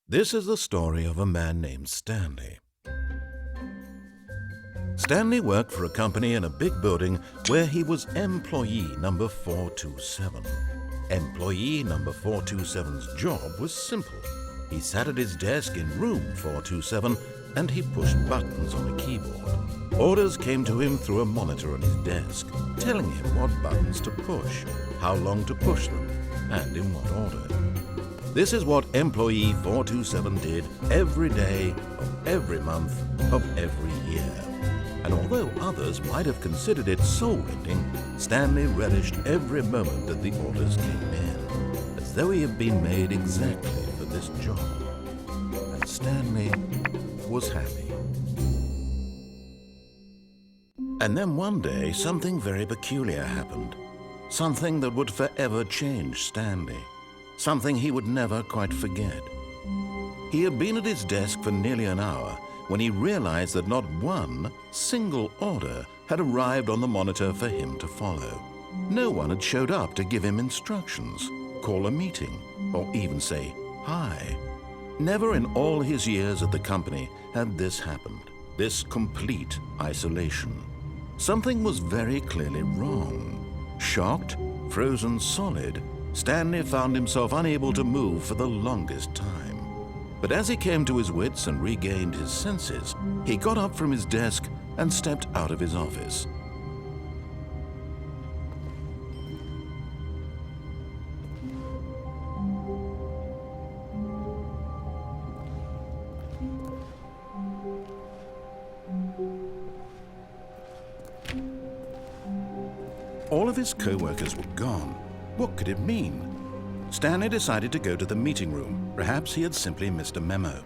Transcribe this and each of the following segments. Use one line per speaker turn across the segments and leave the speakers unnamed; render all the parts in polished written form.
This is the story of a man named Stanley. Stanley worked for a company in a big building where he was employee number 427. Employee number 427's job was simple. He sat at his desk in room 427 and he pushed buttons on a keyboard. Orders came to him through a monitor on his desk, telling him what buttons to push, how long to push them, and in what order. This is what employee 427 did every day of every month of every year. And although others might have considered it soul-rending, Stanley relished every moment that the orders came in, as though he had been made exactly for this job. And Stanley was happy. And then one day, something very peculiar happened. Something that would forever change Stanley. Something he would never quite forget. He had been at his desk for nearly an hour when he realized that not one single order had arrived on the monitor for him to follow. No one had showed up to give him instructions, call a meeting, or even say hi. Never in all his years at the company had this happened, this complete isolation. Something was very clearly wrong. Shocked, frozen solid, Stanley found himself unable to move for the longest time. But as he came to his wits and regained his senses, he got up from his desk and stepped out of his office. All of his co-workers were gone. What could it mean? Stanley decided to go to the meeting room. Perhaps he had simply missed a memo.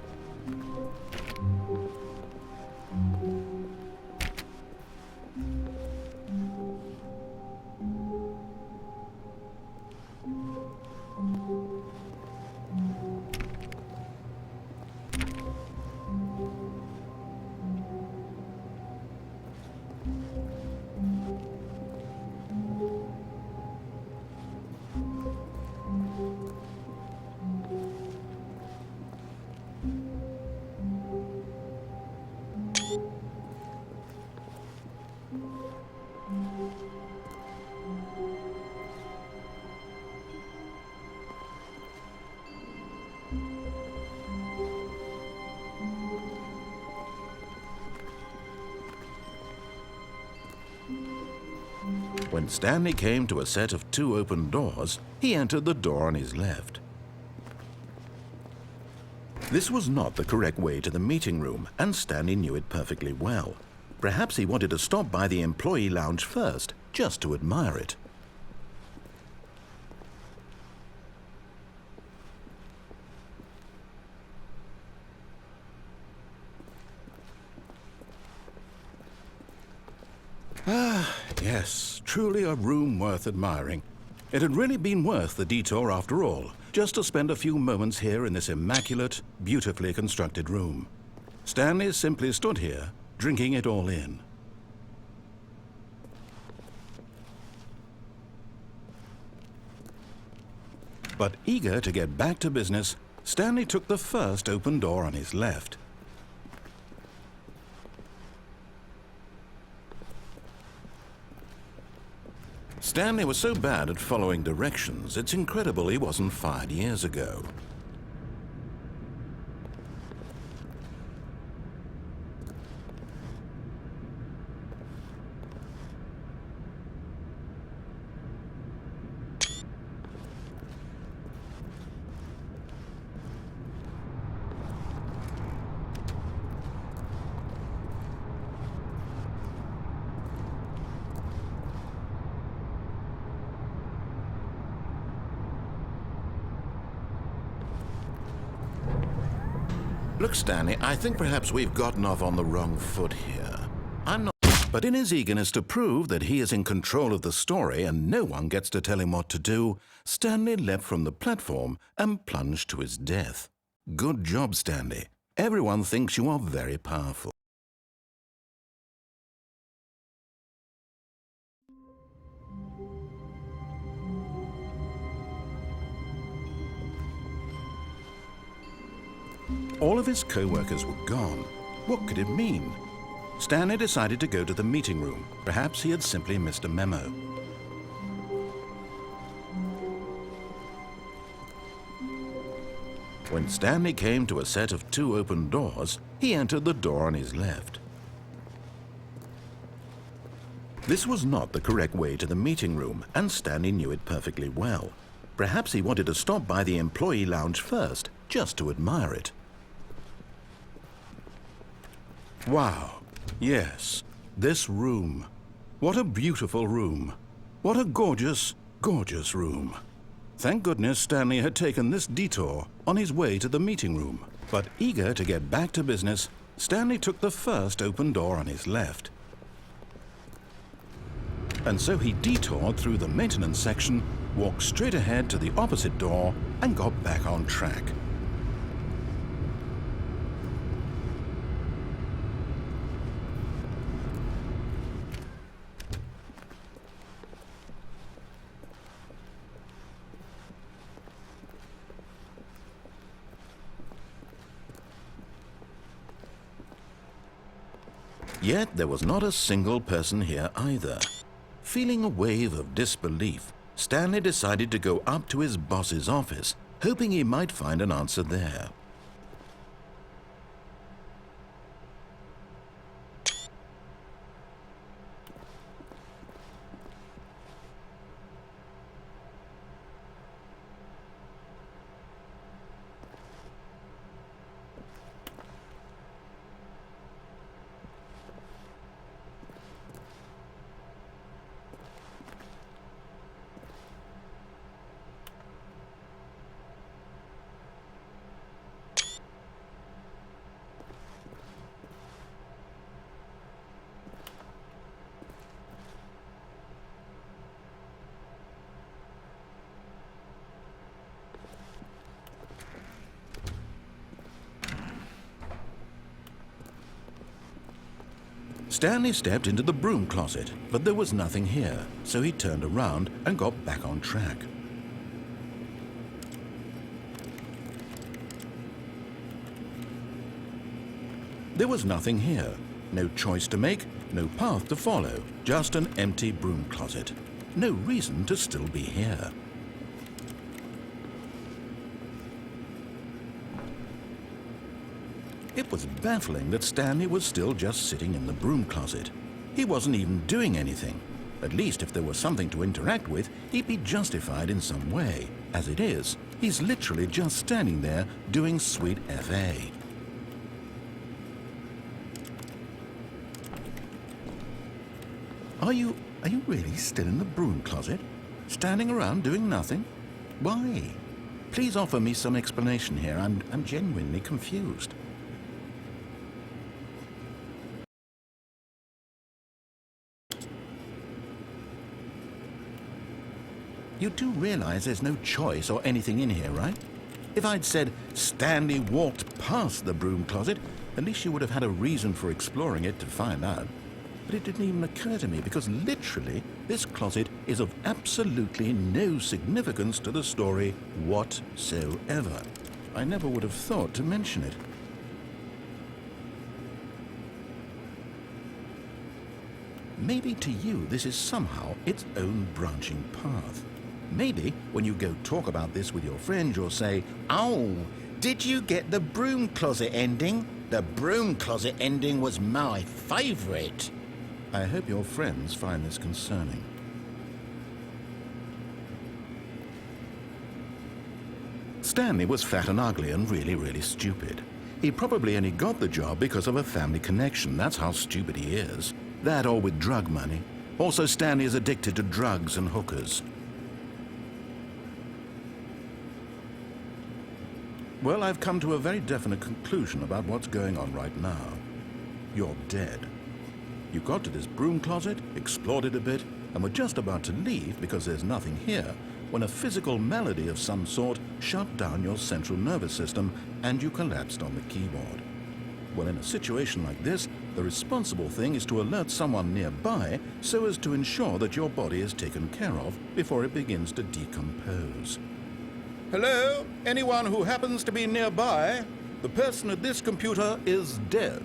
When Stanley came to a set of 2 open doors, he entered the door on his left. This was not the correct way to the meeting room, and Stanley knew it perfectly well. Perhaps he wanted to stop by the employee lounge first, just to admire it. Yes, truly a room worth admiring. It had really been worth the detour after all, just to spend a few moments here in this immaculate, beautifully constructed room. Stanley simply stood here, drinking it all in. But eager to get back to business, Stanley took the first open door on his left. Stanley was so bad at following directions, it's incredible he wasn't fired years ago. Look, Stanley, I think perhaps we've gotten off on the wrong foot here. I'm not... But in his eagerness to prove that he is in control of the story and no one gets to tell him what to do, Stanley leapt from the platform and plunged to his death. Good job, Stanley. Everyone thinks you are very powerful. all of his co-workers were gone. What could it mean? Stanley decided to go to the meeting room. Perhaps he had simply missed a memo. When Stanley came to a set of 2 open doors, he entered the door on his left. This was not the correct way to the meeting room, and Stanley knew it perfectly well. Perhaps he wanted to stop by the employee lounge first, just to admire it. Wow, yes, this room. What a beautiful room. What a gorgeous, gorgeous room. Thank goodness Stanley had taken this detour on his way to the meeting room. But eager to get back to business, Stanley took the first open door on his left. And so he detoured through the maintenance section, walked straight ahead to the opposite door, and got back on track. Yet there was not a single person here either. Feeling a wave of disbelief, Stanley decided to go up to his boss's office, hoping he might find an answer there. Stanley stepped into the broom closet, but there was nothing here, so he turned around and got back on track. There was nothing here. No choice to make, no path to follow, just an empty broom closet. No reason to still be here. It was baffling that Stanley was still just sitting in the broom closet. He wasn't even doing anything. At least if there was something to interact with, he'd be justified in some way. As it is, he's literally just standing there doing sweet FA. Are you really still in the broom closet? Standing around doing nothing? Why? Please offer me some explanation here. I'm genuinely confused. You do realize there's no choice or anything in here, right? If I'd said Stanley walked past the broom closet, at least you would have had a reason for exploring it to find out. But it didn't even occur to me because literally this closet is of absolutely no significance to the story whatsoever. I never would have thought to mention it. Maybe to you this is somehow its own branching path. Maybe when you go talk about this with your friends, you'll say, "Oh, did you get the broom closet ending? The broom closet ending was my favorite." I hope your friends find this concerning. Stanley was fat and ugly and really, really stupid. He probably only got the job because of a family connection. That's how stupid he is. That or with drug money. Also, Stanley is addicted to drugs and hookers. Well, I've come to a very definite conclusion about what's going on right now. You're dead. You got to this broom closet, explored it a bit, and were just about to leave because there's nothing here, when a physical malady of some sort shut down your central nervous system and you collapsed on the keyboard. Well, in a situation like this, the responsible thing is to alert someone nearby so as to ensure that your body is taken care of before it begins to decompose. Hello? Anyone who happens to be nearby? The person at this computer is dead.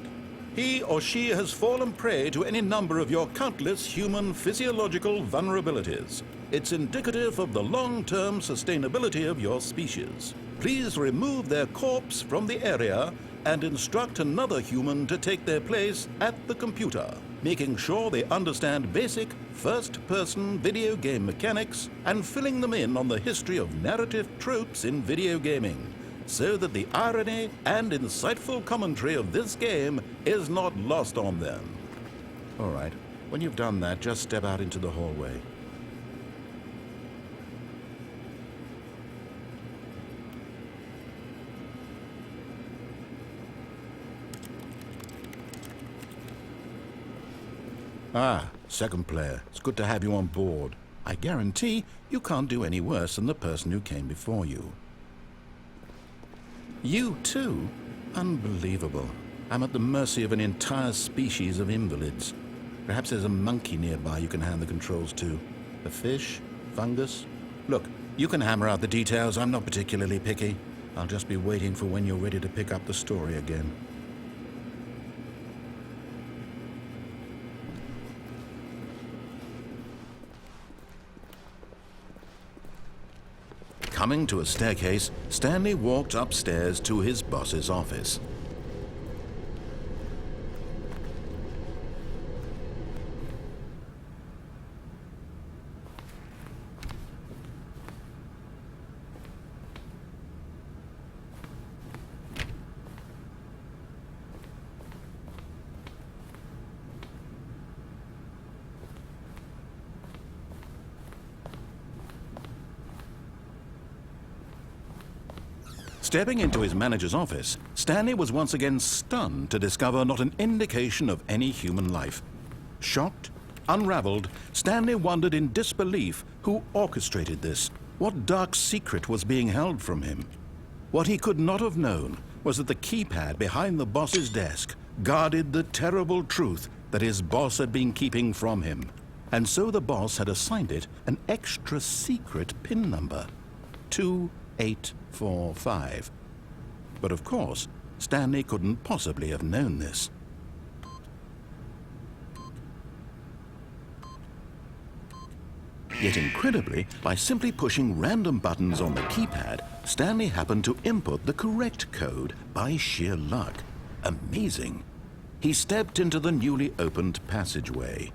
He or she has fallen prey to any number of your countless human physiological vulnerabilities. It's indicative of the long-term sustainability of your species. Please remove their corpse from the area and instruct another human to take their place at the computer, making sure they understand basic first-person video game mechanics and filling them in on the history of narrative tropes in video gaming, so that the irony and insightful commentary of this game is not lost on them. All right, when you've done that, just step out into the hallway. Ah, second player. It's good to have you on board. I guarantee you can't do any worse than the person who came before you. You too? Unbelievable. I'm at the mercy of an entire species of invalids. Perhaps there's a monkey nearby you can hand the controls to. A fish? Fungus? Look, you can hammer out the details. I'm not particularly picky. I'll just be waiting for when you're ready to pick up the story again. Coming to a staircase, Stanley walked upstairs to his boss's office. Stepping into his manager's office, Stanley was once again stunned to discover not an indication of any human life. Shocked, unraveled, Stanley wondered in disbelief who orchestrated this, what dark secret was being held from him. What he could not have known was that the keypad behind the boss's desk guarded the terrible truth that his boss had been keeping from him. And so the boss had assigned it an extra secret PIN number, 2845. But of course, Stanley couldn't possibly have known this. Yet incredibly, by simply pushing random buttons on the keypad, Stanley happened to input the correct code by sheer luck. Amazing. He stepped into the newly opened passageway.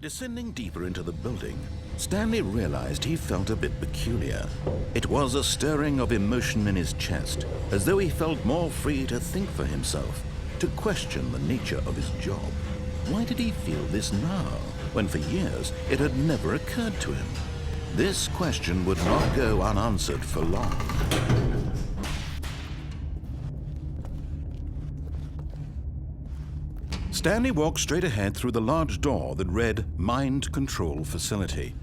Descending deeper into the building, Stanley realized he felt a bit peculiar. It was a stirring of emotion in his chest, as though he felt more free to think for himself, to question the nature of his job. Why did he feel this now, when for years it had never occurred to him? This question would not go unanswered for long. Stanley walked straight ahead through the large door that read Mind Control Facility.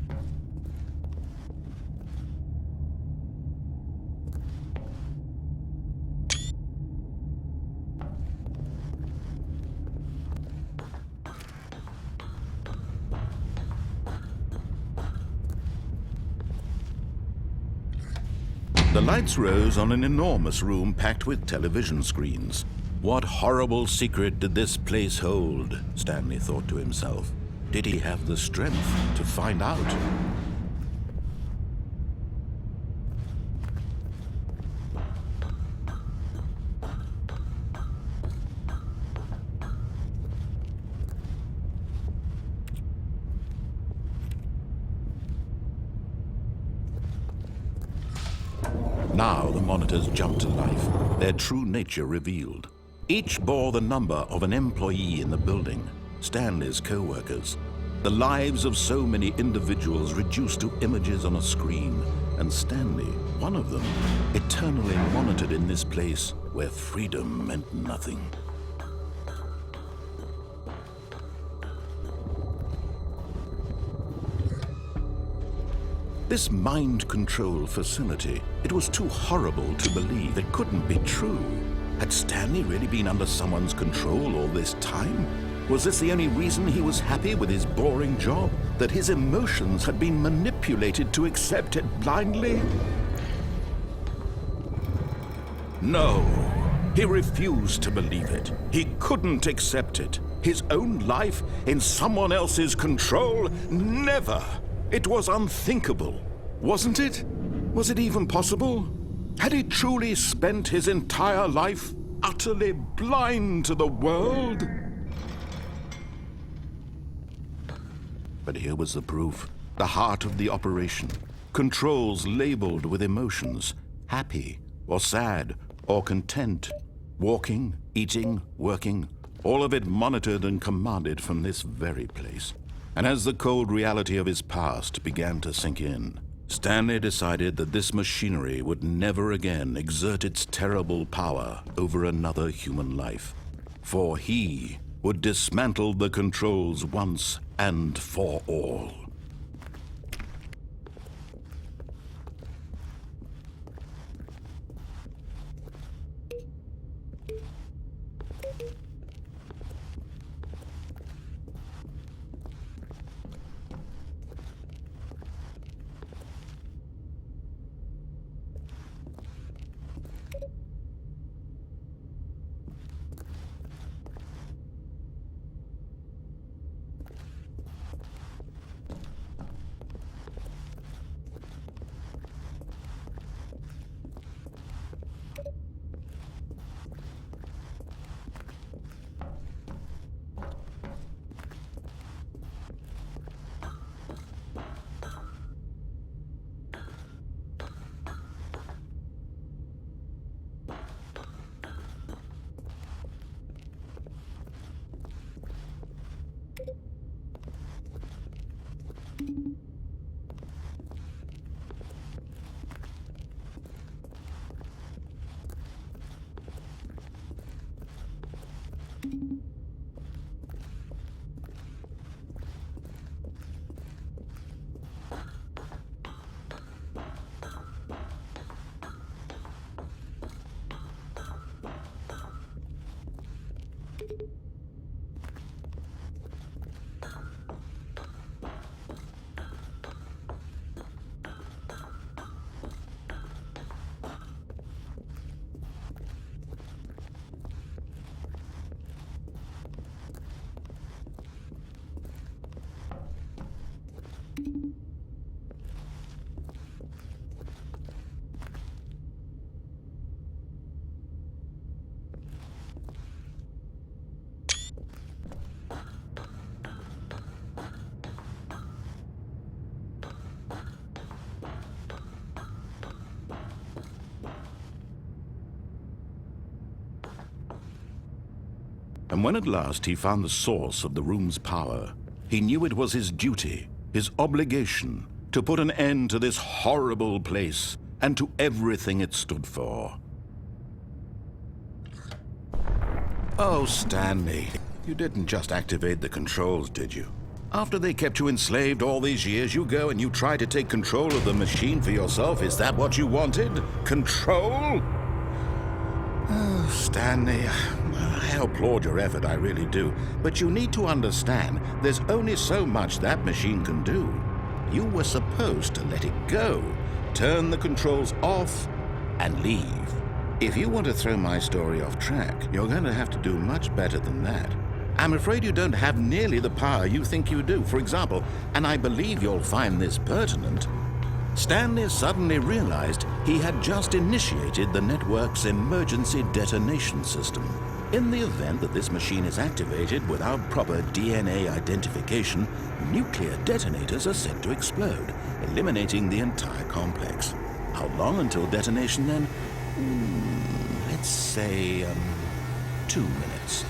The lights rose on an enormous room packed with television screens. What horrible secret did this place hold? Stanley thought to himself. Did he have the strength to find out? Now the monitors jumped to life, their true nature revealed. Each bore the number of an employee in the building, Stanley's co-workers. The lives of so many individuals reduced to images on a screen, and Stanley, one of them, eternally monitored in this place where freedom meant nothing. This mind control facility, it was too horrible to believe. It couldn't be true. Had Stanley really been under someone's control all this time? Was this the only reason he was happy with his boring job? That his emotions had been manipulated to accept it blindly? No, he refused to believe it. He couldn't accept it. His own life in someone else's control? Never! It was unthinkable, wasn't it? Was it even possible? Had he truly spent his entire life utterly blind to the world? But here was the proof. The heart of the operation. Controls labeled with emotions. Happy, or sad, or content. Walking, eating, working. All of it monitored and commanded from this very place. And as the cold reality of his past began to sink in, Stanley decided that this machinery would never again exert its terrible power over another human life. For he would dismantle the controls once and for all. And when at last he found the source of the room's power, he knew it was his duty, his obligation, to put an end to this horrible place and to everything it stood for. Oh, Stanley, you didn't just activate the controls, did you? After they kept you enslaved all these years, you go and you try to take control of the machine for yourself. Is that what you wanted? Control? Oh, Stanley, I applaud your effort, I really do. But you need to understand, there's only so much that machine can do. You were supposed to let it go, turn the controls off, and leave. If you want to throw my story off track, you're going to have to do much better than that. I'm afraid you don't have nearly the power you think you do. For example, and I believe you'll find this pertinent, Stanley suddenly realized he had just initiated the network's emergency detonation system. In the event that this machine is activated without proper DNA identification, nuclear detonators are set to explode, eliminating the entire complex. How long until detonation then? Let's say, 2 minutes.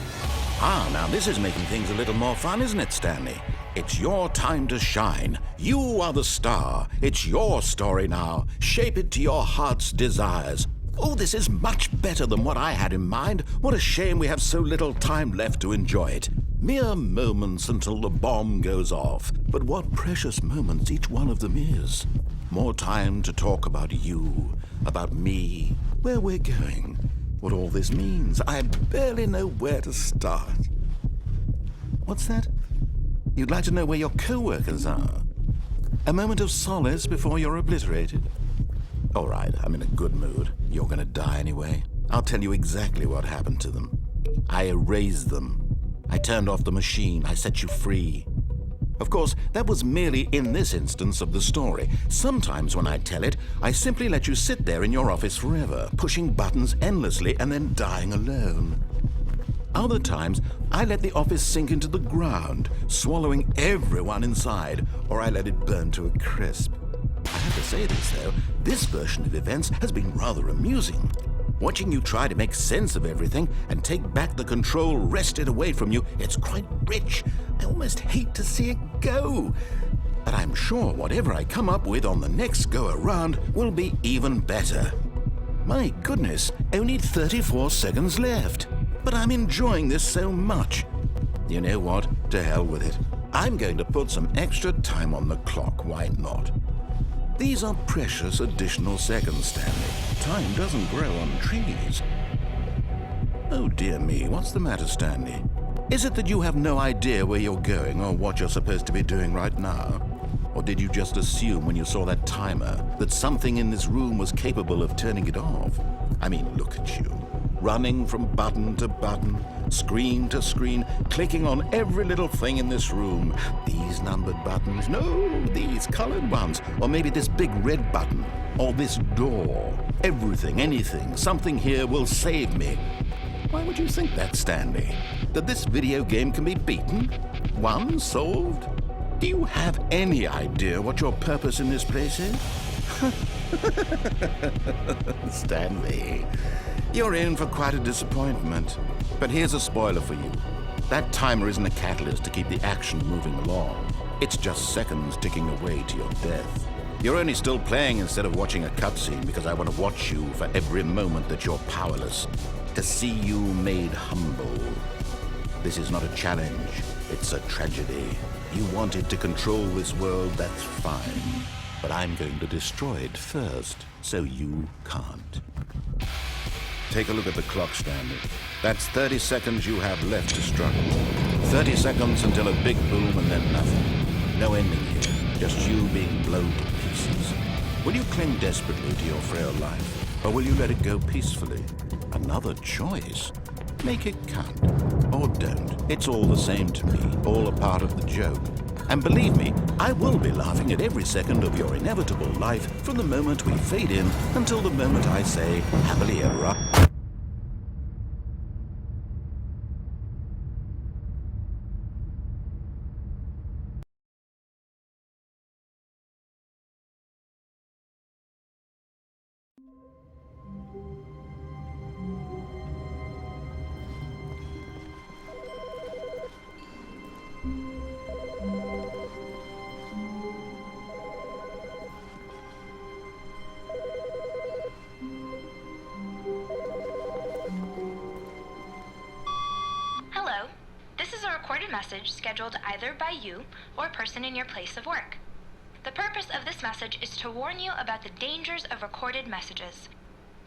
Now this is making things a little more fun, isn't it, Stanley? It's your time to shine. You are the star. It's your story now. Shape it to your heart's desires. Oh, this is much better than what I had in mind. What a shame we have so little time left to enjoy it. Mere moments until the bomb goes off. But what precious moments each one of them is. More time to talk about you, about me, where we're going, what all this means. I barely know where to start. What's that? You'd like to know where your co-workers are? A moment of solace before you're obliterated? All right, I'm in a good mood. You're gonna die anyway. I'll tell you exactly what happened to them. I erased them. I turned off the machine. I set you free. Of course, that was merely in this instance of the story. Sometimes when I tell it, I simply let you sit there in your office forever, pushing buttons endlessly and then dying alone. Other times, I let the office sink into the ground, swallowing everyone inside, or I let it burn to a crisp. I have to say this, though, this version of events has been rather amusing. Watching you try to make sense of everything and take back the control wrested away from you, it's quite rich. I almost hate to see it go. But I'm sure whatever I come up with on the next go-around will be even better. My goodness, only 34 seconds left. But I'm enjoying this so much. You know what? To hell with it. I'm going to put some extra time on the clock, why not? These are precious additional seconds, Stanley. Time doesn't grow on trees. Oh dear me, what's the matter, Stanley? Is it that you have no idea where you're going or what you're supposed to be doing right now? Or did you just assume when you saw that timer that something in this room was capable of turning it off? I mean, look at you. Running from button to button, screen to screen, clicking on every little thing in this room. These numbered buttons, no, these colored ones, or maybe this big red button, or this door. Everything, anything, something here will save me. Why would you think that, Stanley? That this video game can be beaten? Won? Solved? Do you have any idea what your purpose in this place is? Stanley, you're in for quite a disappointment. But here's a spoiler for you. That timer isn't a catalyst to keep the action moving along. It's just seconds ticking away to your death. You're only still playing instead of watching a cutscene because I want to watch you for every moment that you're powerless. To see you made humble. This is not a challenge. It's a tragedy. You wanted to control this world, that's fine. But I'm going to destroy it first, so you can't. Take a look at the clock, Stanley. That's 30 seconds you have left to struggle. 30 seconds until a big boom and then nothing. No ending here, just you being blown to pieces. Will you cling desperately to your frail life, or will you let it go peacefully? Another choice. Make it count, or don't. It's all the same to me, all a part of the joke. And believe me, I will be laughing at every second of your inevitable life from the moment we fade in until the moment I say, happily ever after.
Message scheduled either by you or a person in your place of work. The purpose of this message is to warn you about the dangers of recorded messages.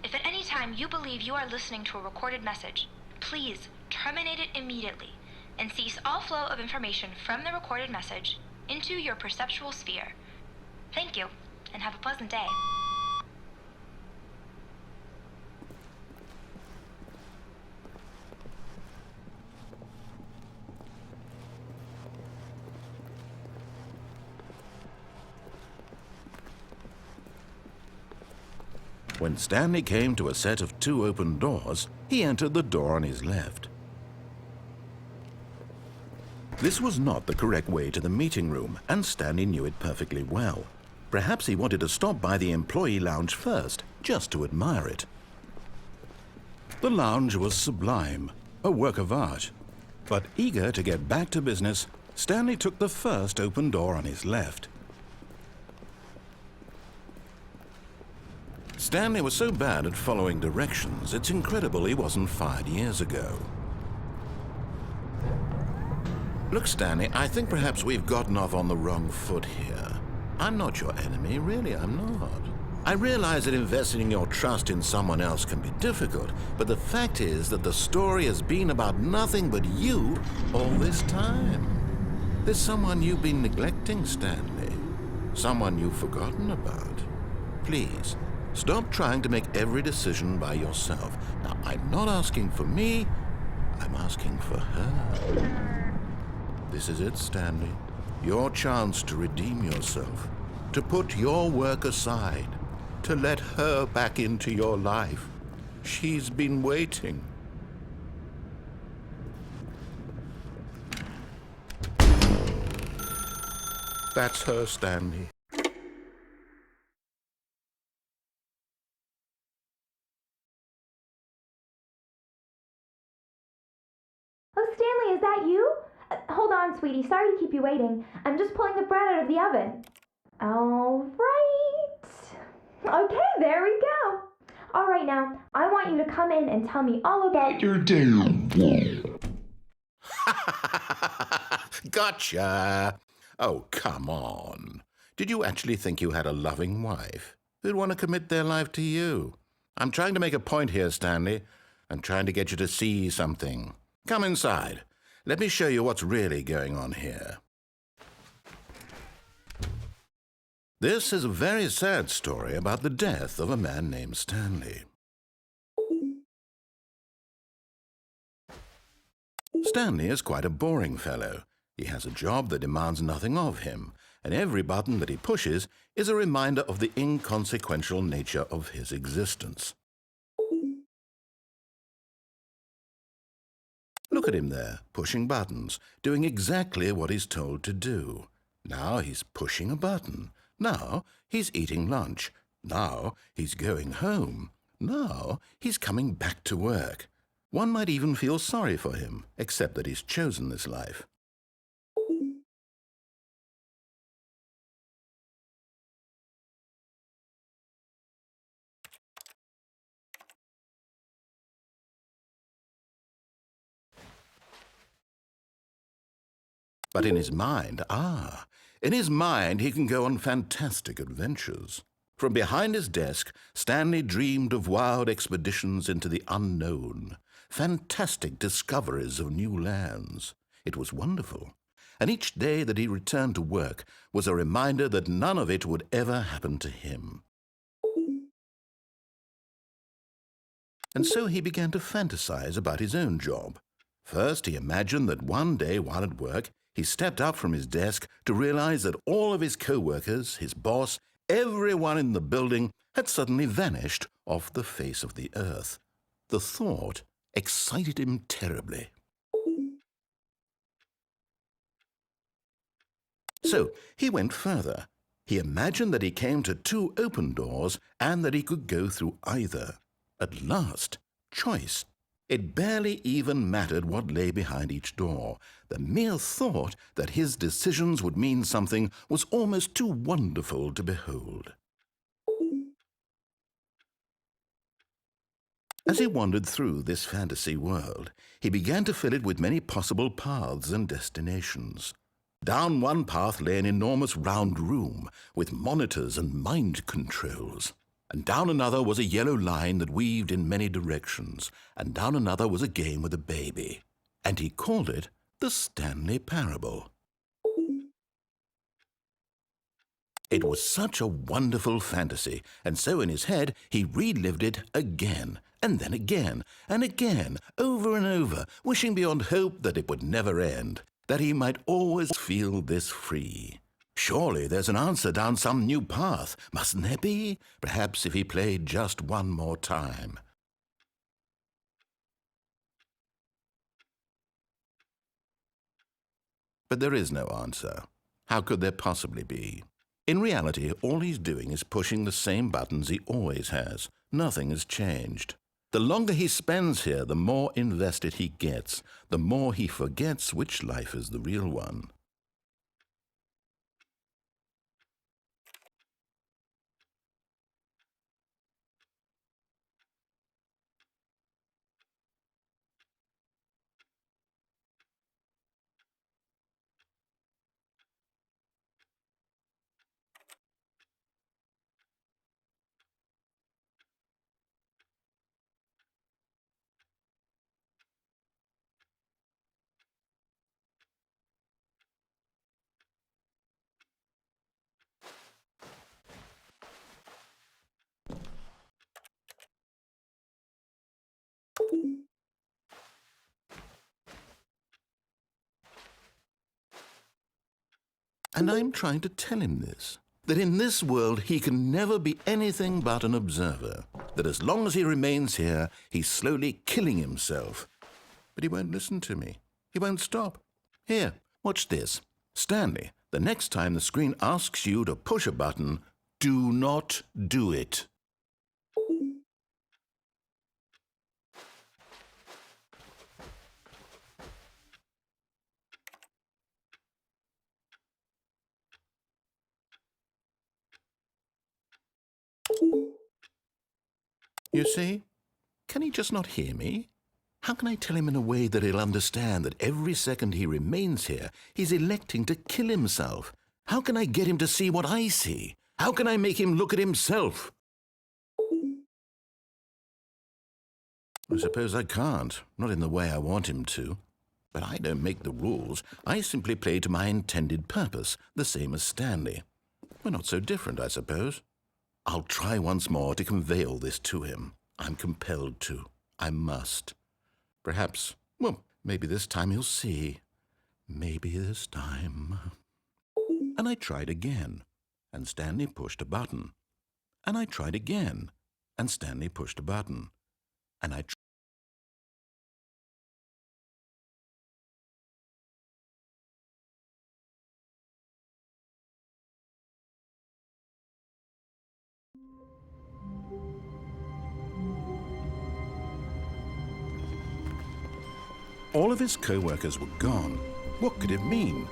If at any time you believe you are listening to a recorded message, please terminate it immediately and cease all flow of information from the recorded message into your perceptual sphere. Thank you, and have a pleasant day.
When Stanley came to a set of 2 open doors, he entered the door on his left. This was not the correct way to the meeting room, and Stanley knew it perfectly well. Perhaps he wanted to stop by the employee lounge first, just to admire it. The lounge was sublime, a work of art. But eager to get back to business, Stanley took the first open door on his left. Stanley was so bad at following directions, it's incredible he wasn't fired years ago. Look, Stanley, I think perhaps we've gotten off on the wrong foot here. I'm not your enemy, really, I'm not. I realize that investing your trust in someone else can be difficult, but the fact is that the story has been about nothing but you all this time. There's someone you've been neglecting, Stanley. Someone you've forgotten about. Please, stop trying to make every decision by yourself. Now, I'm not asking for me, I'm asking for her. This is it, Stanley. Your chance to redeem yourself, to put your work aside, to let her back into your life. She's been waiting. That's her, Stanley.
Oh, Stanley, is that you? Hold on, sweetie. Sorry to keep you waiting. I'm just pulling the bread out of the oven. All right. Okay, there we go. All right, now, I want you to come in and tell me all about your day.
Gotcha. Oh, come on. Did you actually think you had a loving wife who'd want to commit their life to you? I'm trying to make a point here, Stanley. I'm trying to get you to see something. Come inside. Let me show you what's really going on here. This is a very sad story about the death of a man named Stanley. Stanley is quite a boring fellow. He has a job that demands nothing of him, and every button that he pushes is a reminder of the inconsequential nature of his existence. Look at him there, pushing buttons, doing exactly what he's told to do. Now he's pushing a button. Now he's eating lunch. Now he's going home. Now he's coming back to work. One might even feel sorry for him, except that he's chosen this life. But in his mind, he can go on fantastic adventures. From behind his desk, Stanley dreamed of wild expeditions into the unknown, fantastic discoveries of new lands. It was wonderful. And each day that he returned to work was a reminder that none of it would ever happen to him. And so he began to fantasize about his own job. First, he imagined that one day while at work, he stepped up from his desk to realize that all of his co-workers, his boss, everyone in the building had suddenly vanished off the face of the earth. The thought excited him terribly. So he went further. He imagined that he came to 2 open doors and that he could go through either. At last, choice. It barely even mattered what lay behind each door. The mere thought that his decisions would mean something was almost too wonderful to behold. As he wandered through this fantasy world, he began to fill it with many possible paths and destinations. Down one path lay an enormous round room with monitors and mind controls. And down another was a yellow line that weaved in many directions, and down another was a game with a baby. And he called it the Stanley Parable. It was such a wonderful fantasy, and so in his head he relived it again, and then again, and again, over and over, wishing beyond hope that it would never end, that he might always feel this free. Surely there's an answer down some new path, mustn't there be? Perhaps if he played just one more time. But there is no answer. How could there possibly be? In reality, all he's doing is pushing the same buttons he always has. Nothing has changed. The longer he spends here, the more invested he gets, the more he forgets which life is the real one. And I'm trying to tell him this, that in this world he can never be anything but an observer, that as long as he remains here, he's slowly killing himself. But he won't listen to me. He won't stop. Here, watch this. Stanley, the next time the screen asks you to push a button, do not do it. You see? Can he just not hear me? How can I tell him in a way that he'll understand that every second he remains here, he's electing to kill himself? How can I get him to see what I see? How can I make him look at himself? I suppose I can't, not in the way I want him to. But I don't make the rules. I simply play to my intended purpose, the same as Stanley. We're not so different, I suppose. I'll try once more to convey all this to him. I'm compelled to. I must. Perhaps, well, maybe this time he'll see. Maybe this time. And I tried again, and Stanley pushed a button. And I tried again, and Stanley pushed a button. And I All of his co-workers were gone. What could it mean?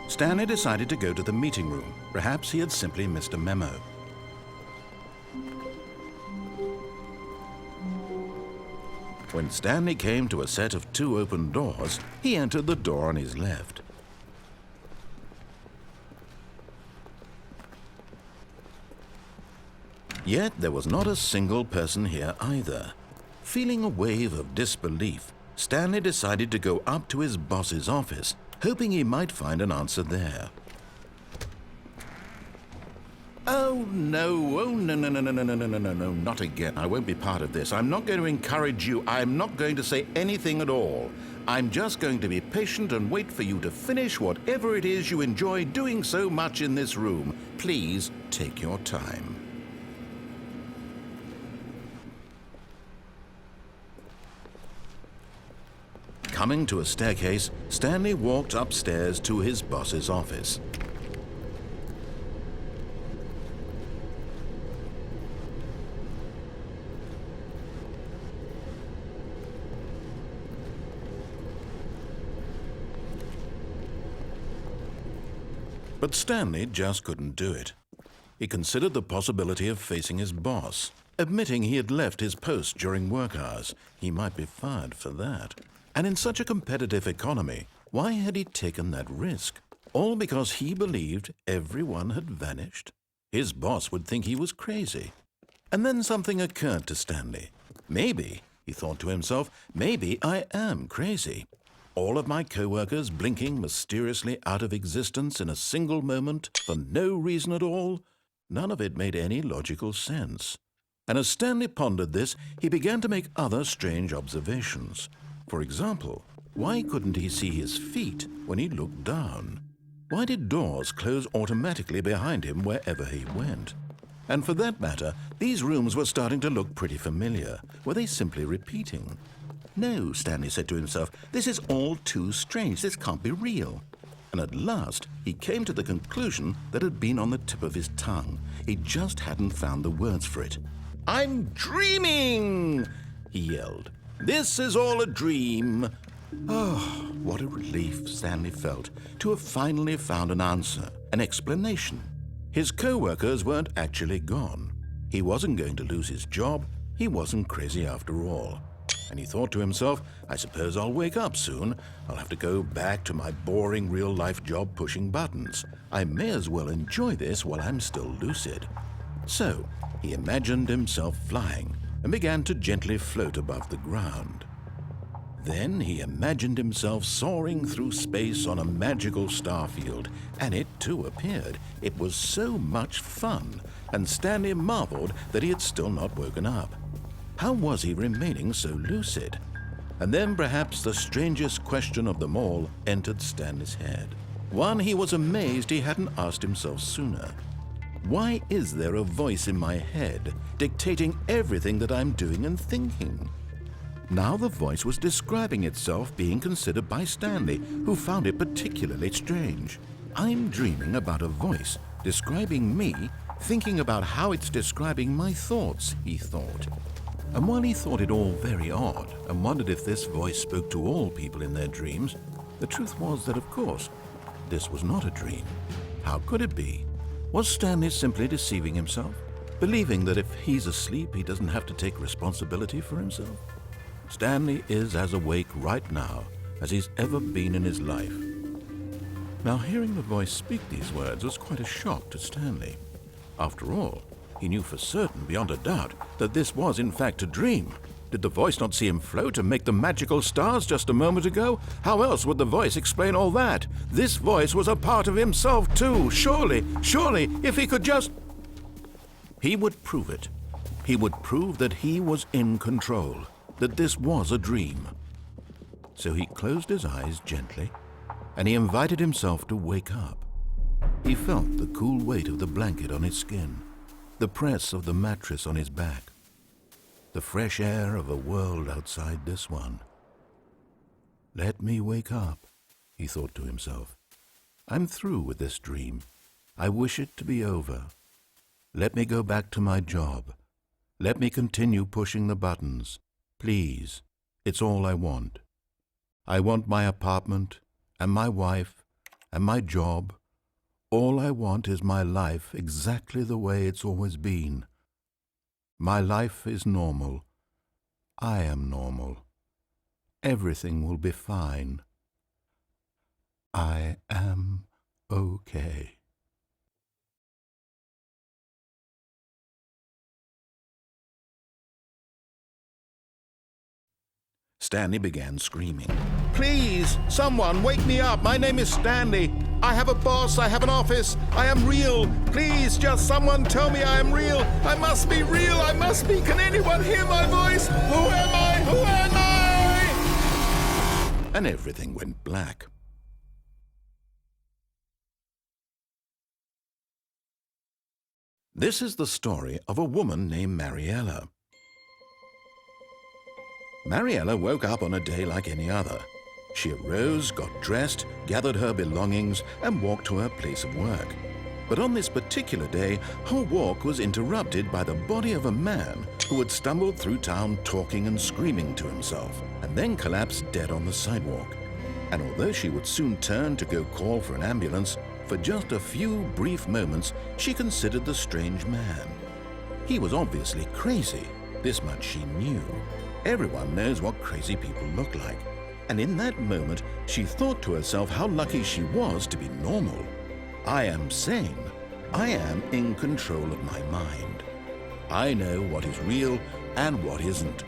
Stanley decided to go to the meeting room. Perhaps he had simply missed a memo. When Stanley came to a set of 2 open doors, he entered the door on his left. Yet there was not a single person here either. Feeling a wave of disbelief, Stanley decided to go up to his boss's office, hoping he might find an answer there. Oh, no, no, not again. I won't be part of this. I'm not going to encourage you. I'm not going to say anything at all. I'm just going to be patient and wait for you to finish whatever it is you enjoy doing so much in this room. Please take your time. Coming to a staircase, Stanley walked upstairs to his boss's office. But Stanley just couldn't do it. He considered the possibility of facing his boss, admitting he had left his post during work hours. He might be fired for that. And in such a competitive economy, why had he taken that risk? All because he believed everyone had vanished? His boss would think he was crazy. And then something occurred to Stanley. Maybe, he thought to himself, maybe I am crazy. All of my co-workers blinking mysteriously out of existence in a single moment for no reason at all? None of it made any logical sense. And as Stanley pondered this, he began to make other strange observations. For example, why couldn't he see his feet when he looked down? Why did doors close automatically behind him wherever he went? And for that matter, these rooms were starting to look pretty familiar. Were they simply repeating? No, Stanley said to himself, this is all too strange. This can't be real. And at last, he came to the conclusion that had been on the tip of his tongue. He just hadn't found the words for it. "I'm dreaming!" he yelled. "This is all a dream." Oh, what a relief Stanley felt to have finally found an answer, an explanation. His co-workers weren't actually gone. He wasn't going to lose his job. He wasn't crazy after all. And he thought to himself, I suppose I'll wake up soon. I'll have to go back to my boring real-life job pushing buttons. I may as well enjoy this while I'm still lucid. So he imagined himself flying and began to gently float above the ground. Then he imagined himself soaring through space on a magical starfield, and it too appeared. It was so much fun, and Stanley marveled that he had still not woken up. How was he remaining so lucid? And then perhaps the strangest question of them all entered Stanley's head. One he was amazed he hadn't asked himself sooner. Why is there a voice in my head dictating everything that I'm doing and thinking? Now the voice was describing itself being considered by Stanley, who found it particularly strange. I'm dreaming about a voice describing me, thinking about how it's describing my thoughts, he thought. And while he thought it all very odd and wondered if this voice spoke to all people in their dreams, the truth was that, of course, this was not a dream. How could it be? Was Stanley simply deceiving himself, believing that if he's asleep, he doesn't have to take responsibility for himself? Stanley is as awake right now as he's ever been in his life. Now, hearing the voice speak these words was quite a shock to Stanley. After all, he knew for certain, beyond a doubt, that this was in fact a dream. Did the voice not see him float and make the magical stars just a moment ago? How else would the voice explain all that? This voice was a part of himself too. Surely, if he could just... He would prove it. He would prove that he was in control, that this was a dream. So he closed his eyes gently, and he invited himself to wake up. He felt the cool weight of the blanket on his skin, the press of the mattress on his back, the fresh air of a world outside this one. Let me wake up, he thought to himself. I'm through with this dream. I wish it to be over. Let me go back to my job. Let me continue pushing the buttons. Please, it's all I want. I want my apartment and my wife and my job. All I want is my life exactly the way it's always been. My life is normal. I am normal. Everything will be fine. I am okay. Stanley began screaming. Please, someone, wake me up. My name is Stanley. I have a boss. I have an office. I am real. Please, just someone tell me I am real. I must be real. I must be. Can anyone hear my voice? Who am I? Who am I? And everything went black. This is the story of a woman named Mariella. Mariella woke up on a day like any other. She arose, got dressed, gathered her belongings, and walked to her place of work. But on this particular day, her walk was interrupted by the body of a man who had stumbled through town talking and screaming to himself, and then collapsed dead on the sidewalk. And although she would soon turn to go call for an ambulance, for just a few brief moments she considered the strange man. He was obviously crazy. This much she knew. Everyone knows what crazy people look like. And in that moment, she thought to herself how lucky she was to be normal. I am sane. I am in control of my mind. I know what is real and what isn't.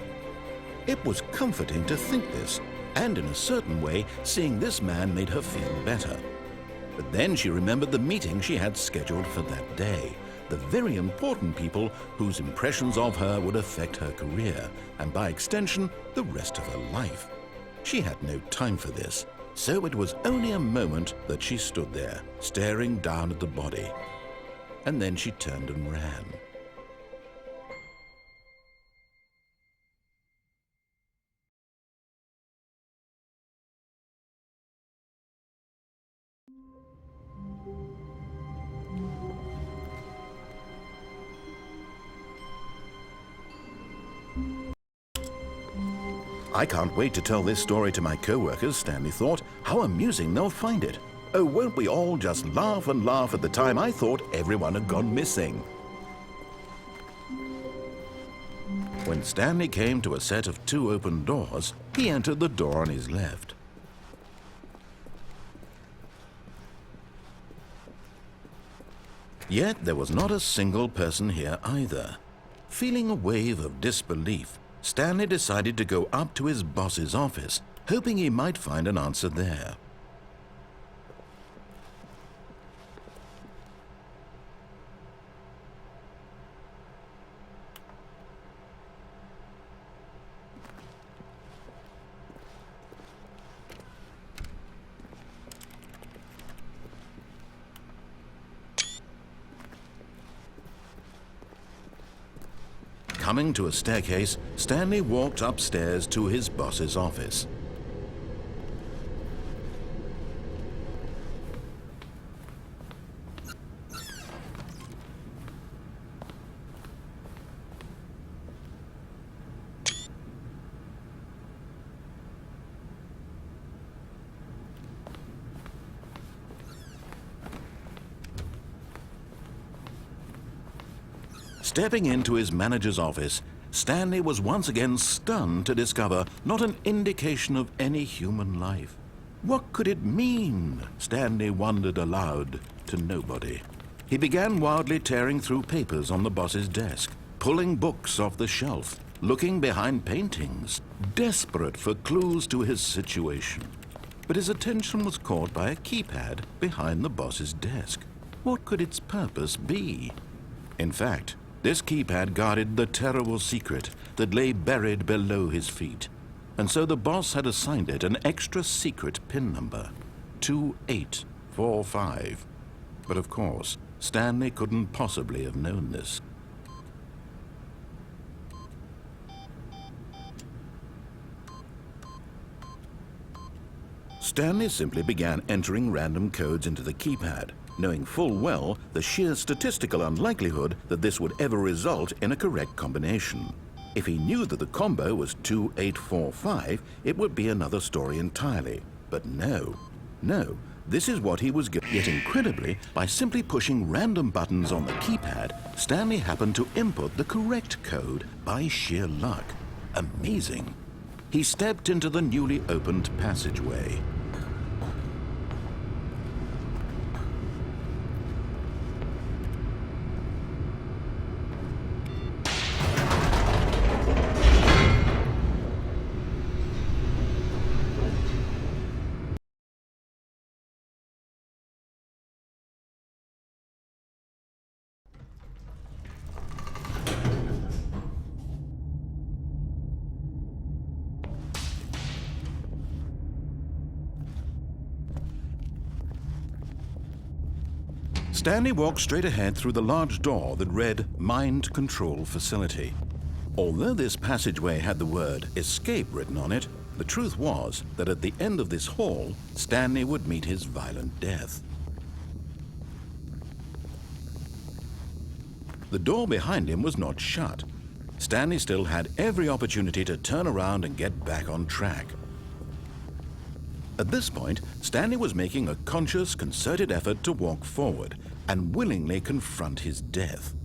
It was comforting to think this, and in a certain way, seeing this man made her feel better. But then she remembered the meeting she had scheduled for that day. The very important people whose impressions of her would affect her career, and by extension, the rest of her life. She had no time for this, so it was only a moment that she stood there, staring down at the body. And then she turned and ran. I can't wait to tell this story to my co-workers, Stanley thought. How amusing they'll find it. Oh, won't we all just laugh and laugh at the time I thought everyone had gone missing. When Stanley came to a set of 2 open doors, he entered the door on his left. Yet there was not a single person here either. Feeling a wave of disbelief, Stanley decided to go up to his boss's office, hoping he might find an answer there. Coming to a staircase, Stanley walked upstairs to his boss's office. Stepping into his manager's office, Stanley was once again stunned to discover not an indication of any human life. What could it mean? Stanley wondered aloud to nobody. He began wildly tearing through papers on the boss's desk, pulling books off the shelf, looking behind paintings, desperate for clues to his situation. But his attention was caught by a keypad behind the boss's desk. What could its purpose be? In fact, this keypad guarded the terrible secret that lay buried below his feet. And so the boss had assigned it an extra secret PIN number, 2845. But of course, Stanley couldn't possibly have known this. Stanley simply began entering random codes into the keypad, knowing full well the sheer statistical unlikelihood that this would ever result in a correct combination. If he knew that the combo was 2845, it would be another story entirely. But no, this is what he was getting. Yet incredibly, by simply pushing random buttons on the keypad, Stanley happened to input the correct code by sheer luck. Amazing. He stepped into the newly opened passageway. Stanley walked straight ahead through the large door that read Mind Control Facility. Although this passageway had the word Escape written on it, the truth was that at the end of this hall, Stanley would meet his violent death. The door behind him was not shut. Stanley still had every opportunity to turn around and get back on track. At this point, Stanley was making a conscious, concerted effort to walk forward and willingly confront his death.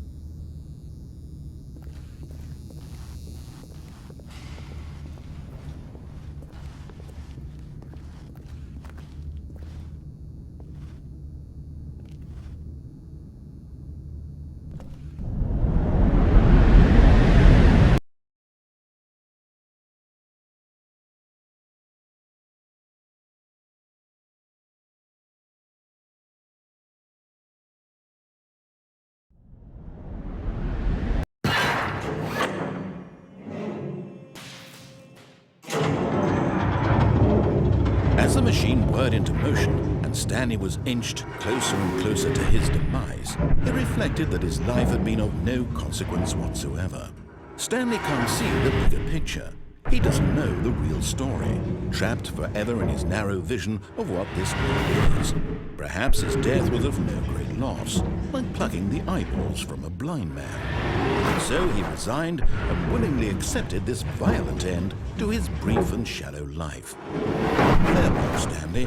As the machine whirred into motion and Stanley was inched closer and closer to his demise, he reflected that his life had been of no consequence whatsoever. Stanley can't see the bigger picture. He doesn't know the real story, trapped forever in his narrow vision of what this world is. Perhaps his death was of no great loss, like plucking the eyeballs from a blind man. So he resigned and willingly accepted this violent end to his brief and shallow life. Farewell, Stanley.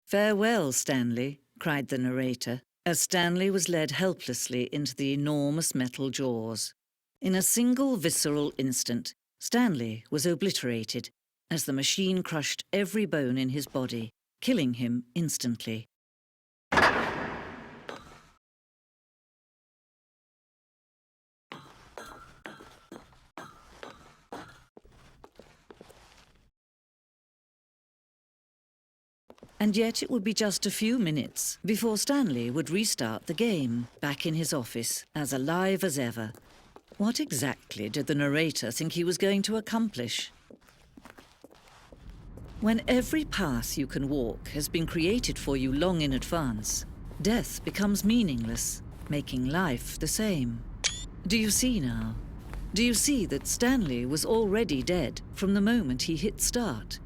"Farewell, Stanley," cried the narrator, as Stanley was led helplessly into the enormous metal jaws. In a single visceral instant, Stanley was obliterated as the machine crushed every bone in his body, killing him instantly. And yet it would be just a few minutes before Stanley would restart the game, back in his office, as alive as ever. What exactly did the narrator think he was going to accomplish? When every path you can walk has been created for you long in advance, death becomes meaningless, making life the same. Do you see now? Do you see that Stanley was already dead from the moment he hit start?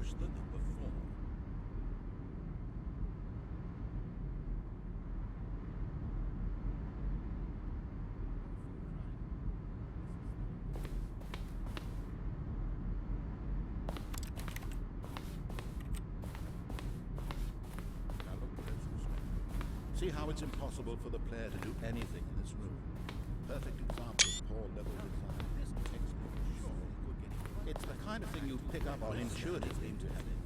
push the number 4. Now look retrospect. See how it's impossible for the player to do anything in this room. Perfect example of poor level design. This textbook surely could get it right. It's the kind of thing you'd pick up on intuitively to have it.